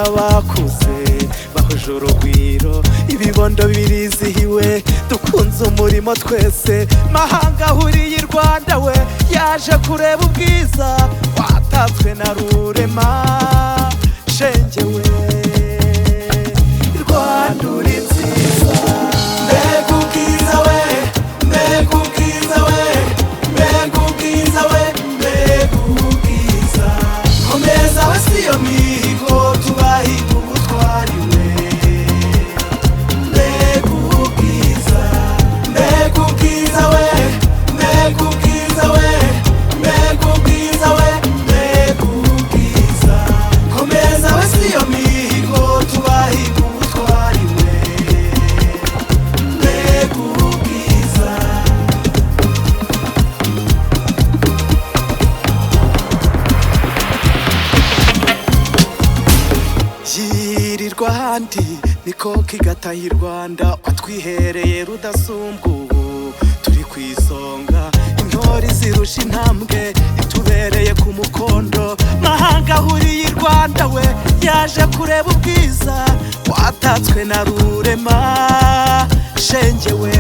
abana bakuze bahuje urugwiro, ibibondo birizihiwe dukunze umurimo twese. Mahanga ahuriye i Rwanda we yaje kureba ubwiza watatswe na Rurema. Shenge we Rwanda uri nziza, mbega ubwiza we, mbega ubwiza we, mbega ubwiza we, mbega ubwiza. Komeza we siyo mihigo tubahiga ubutwari we. Mbega ubwiza, mbega ubwiza we, mbega ubwiza we, mbega ubwiza we, mbega ubwiza. Komeza we siyo mihigo tubahiga ubutwari we. Mbega ubwiza. Yirirwa ahandi niko kigataha i Rwanda, watwihereye rudasumbwa ubu turi ku isonga. Intore zirusha intambwe itubereye ku mukondo. Mahanga ahuriye i Rwanda we yaje kureba ubwiza watatswe na Rurema. Shenge we